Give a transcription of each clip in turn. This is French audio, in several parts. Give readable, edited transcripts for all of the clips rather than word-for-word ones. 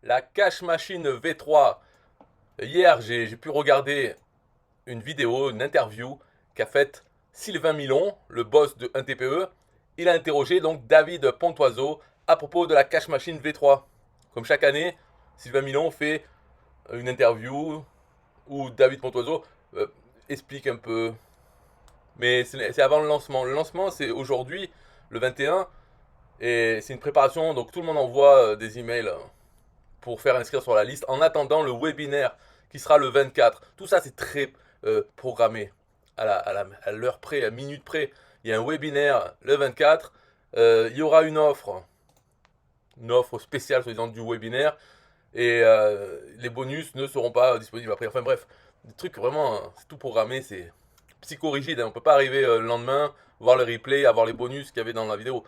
La Cash Machine V3. Hier, j'ai pu regarder une vidéo, une interview qu'a faite Sylvain Milon, le boss de 1TPE. Il a interrogé donc David Pontoiseau à propos de la Cash Machine V3. Comme chaque année, Sylvain Milon fait une interview où David Pontoiseau euh, explique un peu. Mais c'est avant le lancement. Le lancement, c'est aujourd'hui, le 21, et c'est une préparation. Donc tout le monde envoie des emails pour faire inscrire sur la liste en attendant le webinaire qui sera le 24. Tout ça, c'est très programmé à l'heure près, à minute près. Il y a un webinaire le 24. Il y aura une offre spéciale soi-disant du webinaire. Et les bonus ne seront pas disponibles après. Enfin bref, des trucs vraiment, c'est tout programmé, c'est psychorigide. Hein. On peut pas arriver le lendemain, voir le replay, avoir les bonus qu'il y avait dans la vidéo.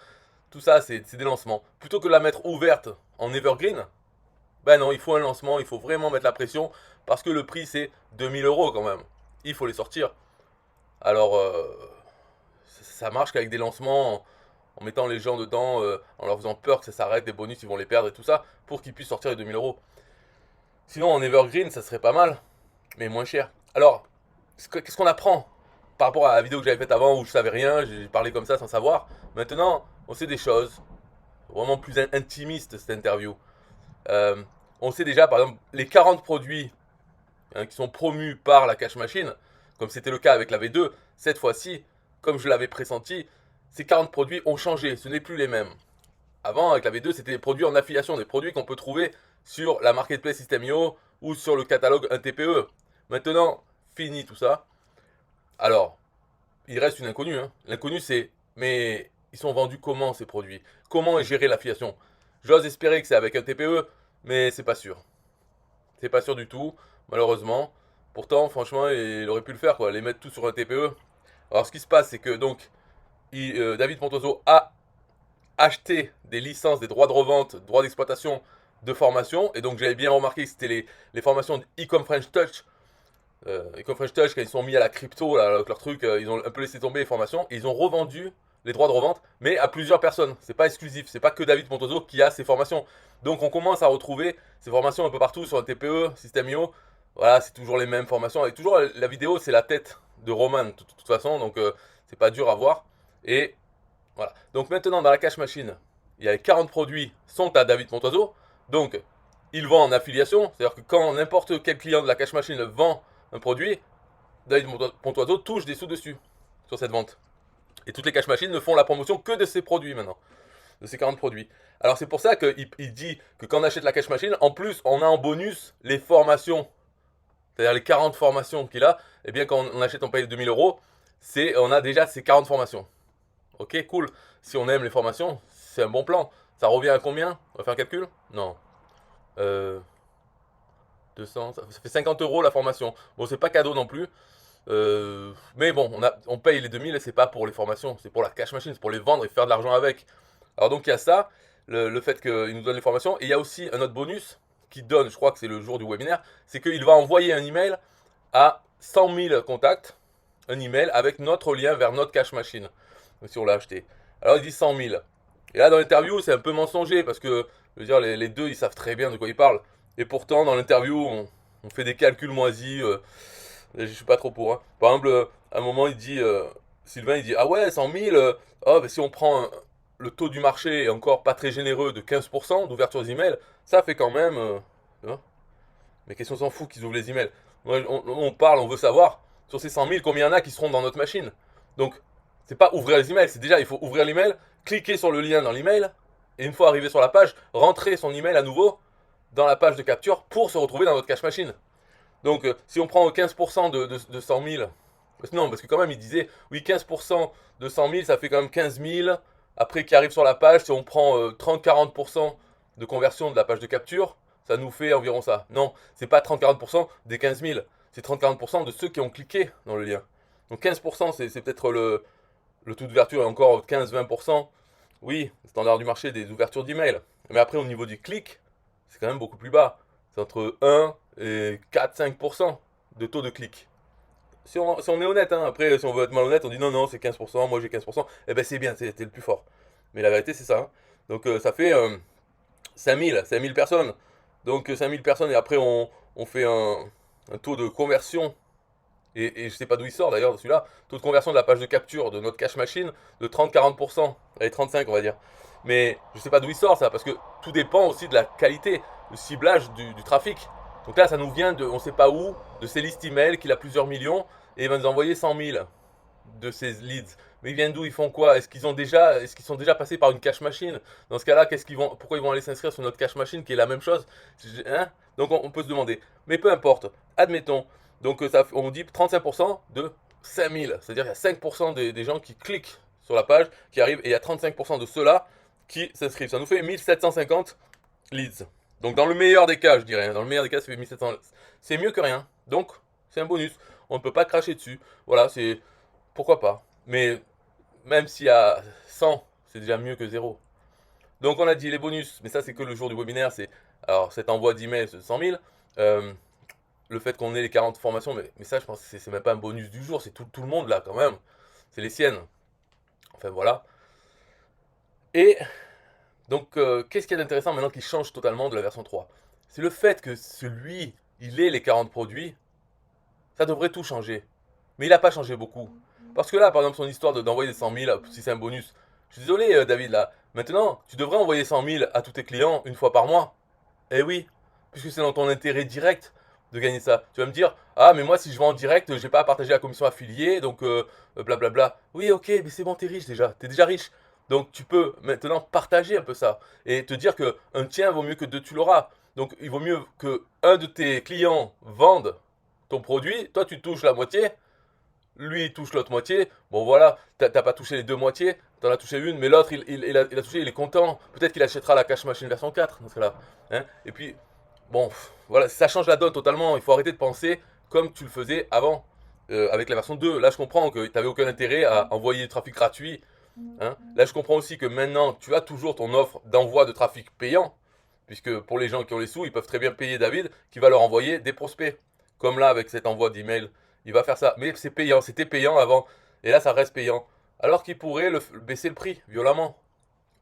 Tout ça, c'est des lancements. Plutôt que de la mettre ouverte en evergreen, ben non, il faut un lancement, il faut vraiment mettre la pression parce que le prix c'est 2000 € quand même. Il faut les sortir. Alors, ça marche qu'avec des lancements en mettant les gens dedans, en leur faisant peur que ça s'arrête, des bonus ils vont les perdre et tout ça, pour qu'ils puissent sortir les 2000 €. Sinon, en evergreen, ça serait pas mal, mais moins cher. Alors, qu'est-ce qu'on apprend par rapport à la vidéo que j'avais faite avant où je savais rien, j'ai parlé comme ça sans savoir. Maintenant, on sait des choses, vraiment plus intimiste cette interview. Euh, on sait déjà, par exemple, les 40 produits qui sont promus par la cash machine, comme c'était le cas avec la V2, cette fois-ci, comme je l'avais pressenti, ces 40 produits ont changé, ce n'est plus les mêmes. Avant, avec la V2, c'était des produits en affiliation, des produits qu'on peut trouver sur la marketplace System.io ou sur le catalogue 1TPE. Maintenant, fini tout ça. Alors, il reste une inconnue. Hein. L'inconnu, c'est, mais ils sont vendus comment ces produits? Comment est gérée l'affiliation? J'ose espérer que c'est avec un TPE, mais c'est pas sûr. C'est pas sûr du tout, malheureusement. Pourtant, franchement, il aurait pu le faire, quoi, les mettre tous sur un TPE. Alors, ce qui se passe, c'est que donc, David Pontoso a acheté des licences, des droits de revente, droits d'exploitation de formation. Et donc, j'avais bien remarqué que c'était les formations d'Ecom French Touch. Ecom French Touch, quand ils sont mis à la crypto, là, avec leur truc, ils ont un peu laissé tomber les formations. Et ils ont revendu les droits de revente, mais à plusieurs personnes. C'est pas exclusif, c'est pas que David Pontoso qui a ces formations. Donc on commence à retrouver ces formations un peu partout sur un TPE, System.io. Voilà, c'est toujours les mêmes formations. Et toujours la vidéo, c'est la tête de Roman, de toute façon, donc c'est pas dur à voir. Et voilà. Donc maintenant, dans la cash machine, il y a les 40 produits sont à David Pontoiseau. Donc, il vend en affiliation. C'est-à-dire que quand n'importe quel client de la cash machine vend un produit, David Pontoiseau touche des sous dessus, sur cette vente. Et toutes les cash machines ne font la promotion que de ces produits maintenant, de ces 40 produits. Alors c'est pour ça qu'il dit que quand on achète la cash machine, en plus, on a en bonus les formations. C'est-à-dire les 40 formations qu'il a. Et bien quand on achète, on paye 2000 €, on a déjà ces 40 formations. Ok, cool. Si on aime les formations, c'est un bon plan. Ça revient à combien? On va faire un calcul? Non. Euh, 200, ça fait 50 € la formation. Bon, c'est pas cadeau non plus. Mais bon, on paye les 2000 et c'est pas pour les formations, c'est pour la cash machine, c'est pour les vendre et faire de l'argent avec. Alors donc il y a ça, le fait qu'il nous donne les formations. Et il y a aussi un autre bonus qui donne, je crois que c'est le jour du webinaire, c'est qu'il va envoyer un email à 100 000 contacts, un email avec notre lien vers notre cash machine, si on l'a acheté. Alors il dit 100 000. Et là dans l'interview c'est un peu mensonger parce que je veux dire, les deux ils savent très bien de quoi ils parlent. Et pourtant dans l'interview on fait des calculs moisis. Je suis pas trop pour. Hein. Par exemple, à un moment, Sylvain, il dit, ah ouais, 100 000, oh, bah, si on prend le taux du marché est encore pas très généreux de 15% d'ouverture des emails, ça fait quand même. Hein. Mais qu'est-ce qu'on s'en fout qu'ils ouvrent les emails? Moi, on parle, on veut savoir, sur ces 100 000, combien il y en a qui seront dans notre machine. Donc, c'est pas ouvrir les emails, c'est déjà, il faut ouvrir l'email, cliquer sur le lien dans l'email, et une fois arrivé sur la page, rentrer son email à nouveau dans la page de capture pour se retrouver dans notre cache machine. Donc, si on prend 15% de 100 000, non, parce que quand même, il disait, oui, 15% de 100 000, ça fait quand même 15 000. Après, qui arrive sur la page, si on prend 30-40% de conversion de la page de capture, ça nous fait environ ça. Non, c'est pas 30-40% des 15 000, c'est 30-40% de ceux qui ont cliqué dans le lien. Donc 15%, c'est peut-être le taux d'ouverture, et encore 15-20%. Oui, standard du marché des ouvertures d'email. Mais après, au niveau du clic, c'est quand même beaucoup plus bas. C'est entre 1 et 4-5% de taux de clic. Si on est honnête, hein, après, si on veut être malhonnête, on dit non, non, c'est 15%, moi j'ai 15%, eh ben c'est bien, t'es le plus fort. Mais la vérité, c'est ça. Hein. Donc ça fait 5000 personnes. Donc 5000 personnes et après on fait un taux de conversion. Et je sais pas d'où il sort d'ailleurs celui-là. Taux de conversion de la page de capture de notre cache machine de 30-40%. Allez, 35 on va dire. Mais je sais pas d'où il sort ça, parce que tout dépend aussi de la qualité, le ciblage du trafic. Donc là, ça nous vient de on sait pas où, de ces listes email qu'il a plusieurs millions, et il va nous envoyer 100 000 de ces leads. Mais ils viennent d'où? Ils font quoi? Est-ce qu'ils sont déjà passés par une cache machine? Dans ce cas-là, pourquoi ils vont aller s'inscrire sur notre cache machine qui est la même chose? Hein? Donc on peut se demander. Mais peu importe. Admettons. Donc on dit 35% de 5000. C'est-à-dire qu'il y a 5% des gens qui cliquent sur la page, qui arrivent, et il y a 35% de ceux-là qui s'inscrivent. Ça nous fait 1750 leads. Donc dans le meilleur des cas, je dirais. Dans le meilleur des cas, ça fait 1700. C'est mieux que rien. Donc c'est un bonus. On ne peut pas cracher dessus. Voilà, c'est pourquoi pas. Mais même s'il y a 100, c'est déjà mieux que zéro. Donc on a dit les bonus, mais ça c'est que le jour du webinaire, c'est alors cet envoi d'email de 100 000, le fait qu'on ait les 40 formations, mais ça je pense que c'est même pas un bonus du jour, c'est tout le monde là quand même, c'est les siennes. Enfin voilà. Et donc qu'est-ce qu'il y a d'intéressant maintenant qui change totalement de la version 3? C'est le fait que il ait les 40 produits, ça devrait tout changer. Mais il n'a pas changé beaucoup. Parce que là, par exemple, son histoire d'envoyer des 100 000, si c'est un bonus, je suis désolé, David, là. Maintenant, tu devrais envoyer 100 000 à tous tes clients une fois par mois. Eh oui, puisque c'est dans ton intérêt direct de gagner ça. Tu vas me dire, ah, mais moi, si je vends en direct, j'ai pas à partager la commission affiliée, donc blablabla. Oui, ok, mais c'est bon, t'es riche déjà. T'es déjà riche. Donc, tu peux maintenant partager un peu ça. Et te dire que un tien vaut mieux que deux, tu l'auras. Donc, il vaut mieux que un de tes clients vende ton produit, toi, tu touches la moitié, lui il touche l'autre moitié. Bon voilà, t'as pas touché les deux moitiés, t'en as touché une, mais l'autre il a touché, il est content. Peut-être qu'il achètera la cache machine version 4 dans ce cas-là. Hein. Et puis, bon, voilà, ça change la donne totalement. Il faut arrêter de penser comme tu le faisais avant, avec la version 2. Là je comprends que tu n'avais aucun intérêt à envoyer du trafic gratuit. Hein. Là je comprends aussi que maintenant tu as toujours ton offre d'envoi de trafic payant. Puisque pour les gens qui ont les sous, ils peuvent très bien payer David qui va leur envoyer des prospects. Comme là avec cet envoi d'email. Il va faire ça. Mais c'est payant, c'était payant avant. Et là, ça reste payant. Alors qu'il pourrait baisser le prix violemment.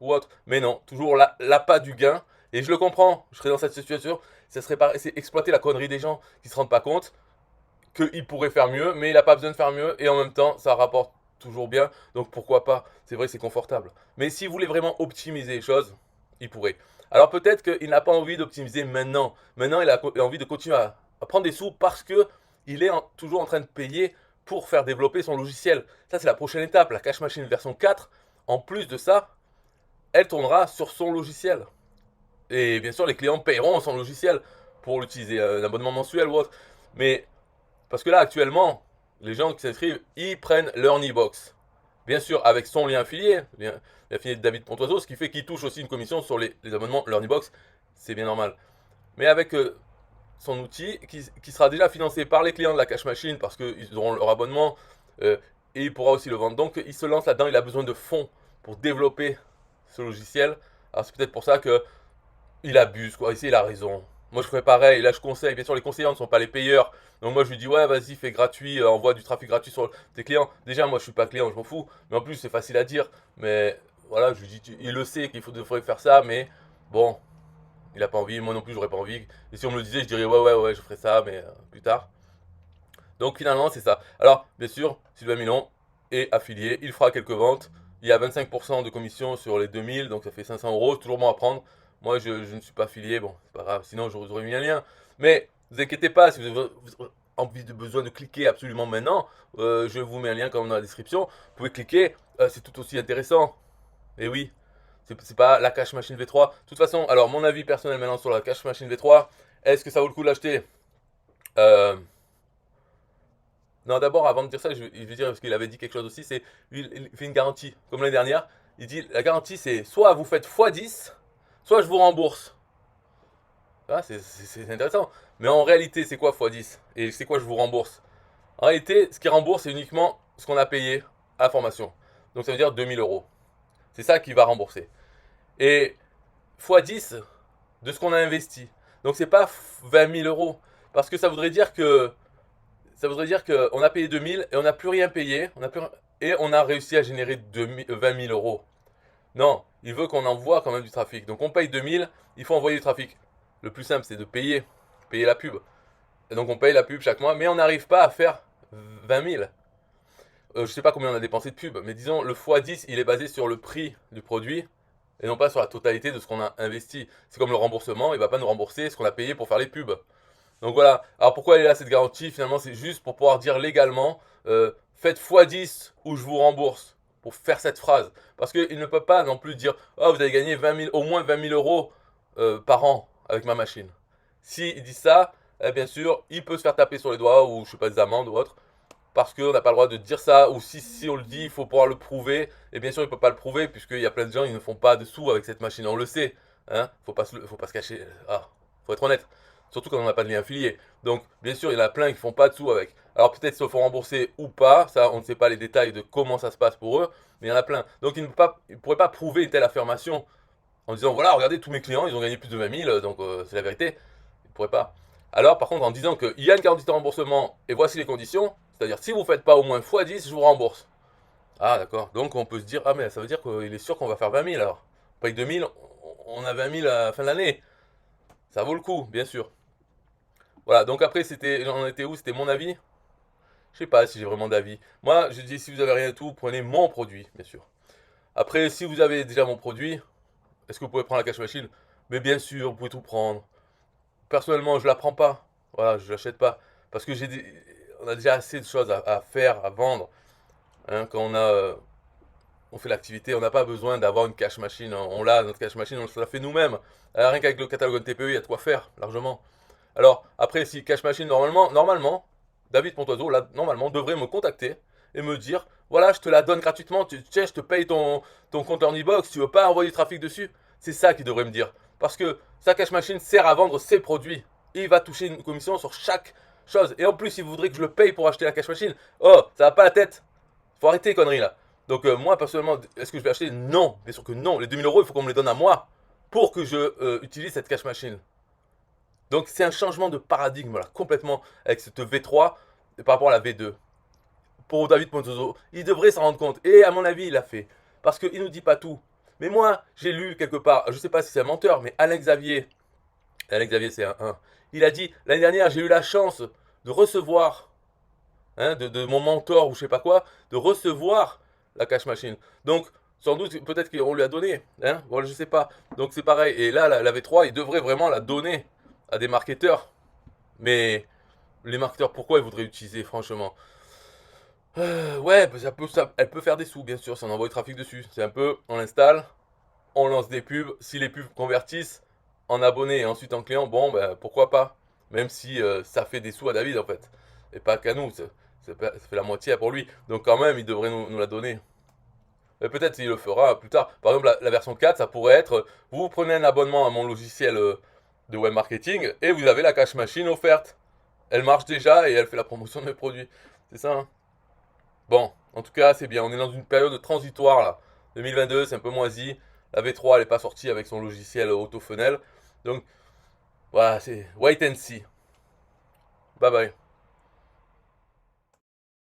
Ou autre. Mais non, toujours l'appât du gain. Et je le comprends. Je serais dans cette situation. Ça serait c'est exploiter la connerie des gens qui ne se rendent pas compte qu'il pourrait faire mieux, mais il n'a pas besoin de faire mieux. Et en même temps, ça rapporte toujours bien. Donc pourquoi pas? C'est vrai, c'est confortable. Mais s'il voulait vraiment optimiser les choses, il pourrait. Alors peut-être qu'il n'a pas envie d'optimiser maintenant. Maintenant, il a envie de continuer à prendre des sous parce que il est toujours en train de payer pour faire développer son logiciel. Ça, c'est la prochaine étape. La Cache Machine version 4, en plus de ça, elle tournera sur son logiciel. Et bien sûr, les clients paieront son logiciel pour l'utiliser, un abonnement mensuel ou autre. Mais parce que là, actuellement, les gens qui s'inscrivent, ils prennent leur e-box. Bien sûr, avec son lien affilié, l'affilié de David Pontoiseau, ce qui fait qu'il touche aussi une commission sur les abonnements LearnyBox. C'est bien normal. Mais avec son outil qui sera déjà financé par les clients de la cache machine parce qu'ils auront leur abonnement et il pourra aussi le vendre. Donc il se lance là-dedans, il a besoin de fonds pour développer ce logiciel. Alors c'est peut-être pour ça qu'il abuse, quoi. Ici il a raison. Moi je ferais pareil, là je conseille, bien sûr les conseillers ne sont pas les payeurs. Donc moi je lui dis ouais vas-y fais gratuit, envoie du trafic gratuit sur tes clients. Déjà moi je suis pas client, je m'en fous. Mais en plus c'est facile à dire. Mais voilà, je lui dis, il le sait qu'il faudrait faire ça, mais bon, il a pas envie, moi non plus j'aurais pas envie. Et si on me le disait, je dirais ouais, je ferai ça, mais plus tard. Donc finalement, c'est ça. Alors, bien sûr, Sylvain Milon est affilié, il fera quelques ventes. Il y a 25% de commission sur les 2000, donc ça fait 500 euros, c'est toujours bon à prendre. Moi, je ne suis pas affilié, bon, c'est pas grave, sinon j'aurais mis un lien. Mais ne vous inquiétez pas, si vous avez besoin de cliquer absolument maintenant, je vous mets un lien comme dans la description. Vous pouvez cliquer, c'est tout aussi intéressant. Et oui, c'est pas la cache machine V3. De toute façon, alors mon avis personnel maintenant sur la cache machine V3, est-ce que ça vaut le coup de l'acheter? Non, d'abord, avant de dire ça, je vais dire, parce qu'il avait dit quelque chose aussi, c'est, il fait une garantie, comme l'année dernière. Il dit, la garantie, c'est soit vous faites x10, soit je vous rembourse. Ah, c'est intéressant. Mais en réalité, c'est quoi x10? Et c'est quoi je vous rembourse? En réalité, ce qui rembourse, c'est uniquement ce qu'on a payé à la formation. Donc ça veut dire 2000 euros. C'est ça qui va rembourser. Et x10 de ce qu'on a investi. Donc c'est pas 20 000 euros. Parce que ça voudrait dire qu'on a payé 2000 et on n'a plus rien payé. Et on a réussi à générer 20 000 euros. Non, il veut qu'on envoie quand même du trafic. Donc on paye 2000, il faut envoyer du trafic. le plus simple, c'est de payer la pub. Et donc on paye la pub chaque mois, mais on n'arrive pas à faire 20 000. Je sais pas combien on a dépensé de pub, mais disons le x10, il est basé sur le prix du produit et non pas sur la totalité de ce qu'on a investi. C'est comme le remboursement, il va pas nous rembourser ce qu'on a payé pour faire les pubs. Donc voilà. Alors pourquoi elle est là cette garantie? Finalement, c'est juste pour pouvoir dire légalement, faites x10 ou je vous rembourse. Pour faire cette phrase. Parce qu'il ne peut pas non plus dire, oh vous avez gagné 20 000, au moins 20 000 euros par an avec ma machine. S'il dit ça, bien sûr, il peut se faire taper sur les doigts ou je sais pas des amendes ou autre. Parce qu'on n'a pas le droit de dire ça, ou si on le dit, il faut pouvoir le prouver. Et bien sûr, il ne peut pas le prouver, puisqu'il y a plein de gens qui ne font pas de sous avec cette machine, on le sait. Hein, faut pas se cacher. Ah, faut être honnête. Surtout quand on n'a pas de lien affilié. Donc, bien sûr, il y en a plein qui font pas de sous avec. Alors peut-être se font rembourser ou pas, ça, on ne sait pas les détails de comment ça se passe pour eux, mais il y en a plein. Donc, il ne pourrait pas prouver une telle affirmation en disant, voilà, regardez, tous mes clients, ils ont gagné plus de 20 000, donc c'est la vérité. Il ne pourrait pas. Alors, par contre, en disant qu'il y a une garantie de remboursement et voici les conditions, c'est-à-dire si vous ne faites pas au moins x10, je vous rembourse. Ah, d'accord. Donc, on peut se dire, ah, mais ça veut dire qu'il est sûr qu'on va faire 20 000 alors. On paye 2 000, on a 20 000 à la fin de l'année. Ça vaut le coup, bien sûr. Voilà, donc après, j'en étais où? C'était mon avis? Je sais pas si j'ai vraiment d'avis. Moi, je dis, si vous avez rien du tout, prenez mon produit, bien sûr. Après, si vous avez déjà mon produit, est-ce que vous pouvez prendre la cash machine? Mais bien sûr, vous pouvez tout prendre. Personnellement, je la prends pas. Voilà, je l'achète pas. Parce que on a déjà assez de choses à faire, à vendre. Hein, quand on fait l'activité, on n'a pas besoin d'avoir une cash machine. On l'a, notre cash machine, on se la fait nous-mêmes. Rien qu'avec le catalogue TPE, il y a de quoi faire, largement. Alors, après, si cash machine, normalement, David Pontoiseau, là, normalement, devrait me contacter et me dire, voilà, je te la donne gratuitement, tiens, je te paye ton compte en e-box, tu veux pas envoyer du trafic dessus? C'est ça qu'il devrait me dire. Parce que sa cash machine sert à vendre ses produits. Et il va toucher une commission sur chaque chose. Et en plus, il voudrait que je le paye pour acheter la cash machine. Oh, ça va pas la tête. Faut arrêter les conneries là. Donc moi, personnellement, est-ce que je vais acheter? Non, bien sûr que non. Les 2000 euros, il faut qu'on me les donne à moi pour que je utilise cette cash machine. Donc c'est un changement de paradigme là, complètement avec cette V3 par rapport à la V2. Pour David Pontoso, il devrait s'en rendre compte. Et à mon avis, il l'a fait. Parce qu'il ne nous dit pas tout. Mais moi, j'ai lu quelque part, je ne sais pas si c'est un menteur, mais Alex Xavier c'est un, il a dit, l'année dernière, j'ai eu la chance de recevoir, hein, de mon mentor ou je sais pas quoi, de recevoir la cash machine. Donc, sans doute, peut-être qu'on lui a donné. Hein, bon, je sais pas. Donc c'est pareil. Et là, la V3, il devrait vraiment la donner à des marketeurs. Mais les marketeurs, pourquoi ils voudraient utiliser, franchement? Ouais, bah, elle peut faire des sous, bien sûr, si on envoie du trafic dessus. C'est un peu, on l'installe, on lance des pubs. Si les pubs convertissent en abonnés et ensuite en clients, bon, ben pourquoi pas. Même si ça fait des sous à David, en fait. Et pas qu'à nous, ça fait la moitié pour lui. Donc quand même, il devrait nous la donner. Mais peut-être il le fera plus tard. Par exemple, la version 4, ça pourrait être, vous prenez un abonnement à mon logiciel de web marketing et vous avez la cash machine offerte. Elle marche déjà et elle fait la promotion de mes produits. C'est ça, hein? Bon, en tout cas, c'est bien. On est dans une période transitoire là. 2022, c'est un peu moisi. La V3, elle n'est pas sortie avec son logiciel AutoFunnel. Donc, voilà, c'est wait and see. Bye bye.